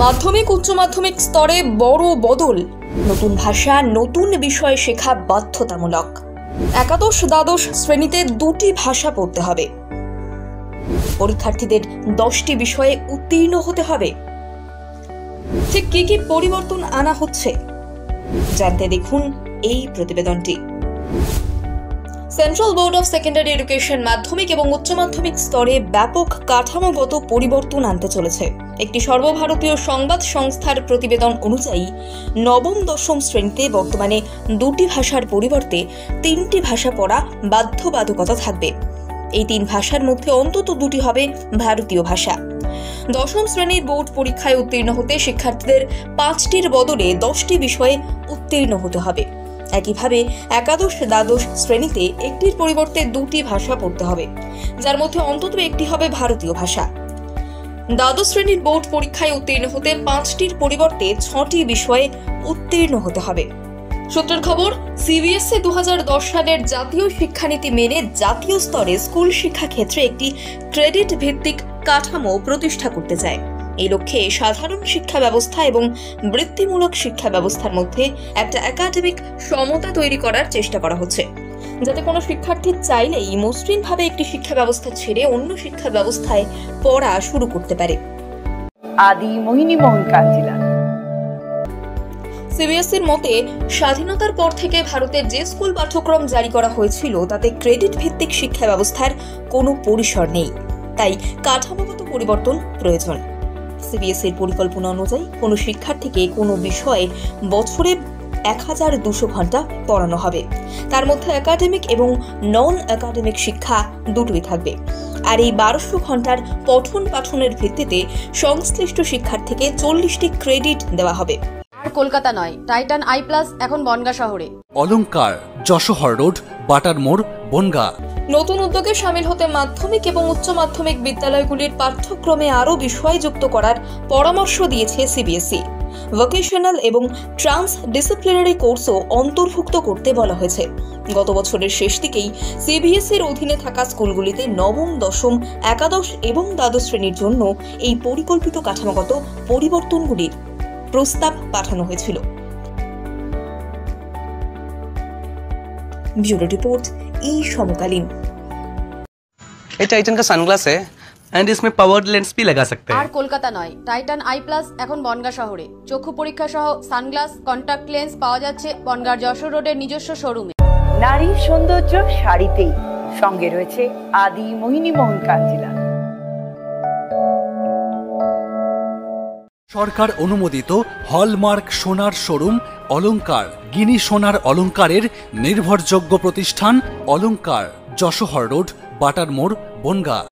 মাধ্যমিক উচ্চ মাধ্যমিক স্তরে বড় বদল। নতুন ভাষা নতুন বিষয় শেখা বাধ্যতামূলক। একাদশ দ্বাদশ শ্রেণীতে 2টি ভাষা পড়তে হবে। পরীক্ষার্থীদের 10টি বিষয়ে উত্তীর্ণ হতে হবে। ঠিক কি কি পরিবর্তন আনা হচ্ছে জানতে দেখুন এই প্রতিবেদনটি। Central board of secondary education মাধ্যমিক এবং উচ্চ মাধ্যমিক স্তরে ব্যাপক কাঠামোগত পরিবর্তন আনতে চলেছে। একটি সর্বভারতীয় সংবাদ সংস্থার প্রতিবেদন অনুযায়ী নবম দশম শ্রেণীতে বর্তমানে 2টি ভাষার পরিবর্তে 3টি ভাষা পড়া বাধ্যবাধকতা থাকবে। এই 3 ভাষার মধ্যে অন্তত 2টি হবে ভারতীয় ভাষা। দশম শ্রেণীর বোর্ড পরীক্ষায় উত্তীর্ণ হতে শিক্ষার্থীদের 5টির বদলে 10টি বিষয়ে উত্তীর্ণ হতে হবে। একইভাবে একাদশ দ্বাদশ শ্রেণীতে একটির পরিবর্তে 2টি ভাষা পড়তে হবে, যার মধ্যে অন্তত একটি হবে ভারতীয় ভাষা। দ্বাদশ শ্রেণীর বোর্ড পরীক্ষায় উত্তীর্ণ হতে 5টির পরিবর্তে 6টি বিষয়ে উত্তীর্ণ হতে হবে। সূত্রের খবর, সিবিএসই 2010 সালের জাতীয় শিক্ষানীতি মেনে জাতীয় স্তরে স্কুল শিক্ষা ক্ষেত্রে একটি ক্রেডিট ভিত্তিক কাঠামো প্রতিষ্ঠা করতে চায়। এই লক্ষ্যে সাধারণ শিক্ষা ব্যবস্থা এবং বৃত্তিমূলক শিক্ষা ব্যবস্থার মধ্যে একটা একাডেমিক সমতা তৈরি করার চেষ্টা করা হচ্ছে, যাতে কোনো শিক্ষার্থী চাইলেই মসৃণভাবে একটি শিক্ষা ব্যবস্থা ছেড়ে অন্য শিক্ষা ব্যবস্থায় পড়া শুরু করতে পারে। আদি মোহিনী মোহন কাঞ্জিলাল। সিবিএসইর মতে, স্বাধীনতার পর থেকে ভারতে যে স্কুল পাঠ্যক্রম জারি করা হয়েছিল তাতে ক্রেডিট ভিত্তিক শিক্ষা ব্যবস্থার কোনো পরিসর নেই, তাই কাঠামোগত পরিবর্তন প্রয়োজন। সিবিএসইর পরিকল্পনা অনুযায়ী কোনো শিক্ষার্থীকে কোনো বিষয়ে বছরে 1200 ঘন্টা পড়ানো হবে। তার মধ্যে একাডেমিক এবং নন একাডেমিক শিক্ষা দুটোই থাকবে। আর এই 1200 ঘন্টার পঠন পাঠনের ভিত্তিতে সংশ্লিষ্ট শিক্ষার্থীকে 40টি ক্রেডিট দেওয়া হবে। আর কলকাতা নয়, টাইটান আই প্লাস এখন বনগাঁ শহরে। অলংকার, যশোহর রোড, বাটার মোড়, বনগাঁ। নতুন উদ্যোগে সামিল হতে মাধ্যমিক এবং উচ্চ মাধ্যমিক বিদ্যালয়গুলির পাঠ্যক্রমে আরও বিষয় যুক্ত করার পরামর্শ দিয়েছে সিবিএসই। ভোকেশনাল এবং ট্রান্স ডিসিপ্লিনারি কোর্সও অন্তর্ভুক্ত করতে বলা হয়েছে। গত বছরের শেষ দিকেই সিবিএসইর অধীনে থাকা স্কুলগুলিতে নবম, দশম, একাদশ এবং দ্বাদশ শ্রেণীর জন্য এই পরিকল্পিত কাঠামোগত পরিবর্তনগুলির প্রস্তাব পাঠানো হয়েছিল। ब्यूरो रिपोर्ट ई समकालीन। ये टाइटन का सनग्लास है एंड इसमें पावर्ड लेंस भी लगा सकते हैं। আর কলকাতা নয়, টাইটান আই প্লাস এখন বনগাঁ শহরে। চক্ষু পরীক্ষা সহ সানগ্লাস, কন্টাক্ট লেন্স পাওয়া যাচ্ছে বনগাঁর যশোর রোডের নিজস্ব শোরুমে। নারীর সৌন্দর্য শাড়িতেই, সঙ্গে রয়েছে আদি মোহিনী মোহন কাঞ্জিলাল। সরকার অনুমোদিত হলমার্ক সোনার শোরুম অলংকার, গিনি সোনার অলংকারের নির্ভরযোগ্য প্রতিষ্ঠান অলংকার, যশোহর রোড, বাটার মোড়, বনগাঁ।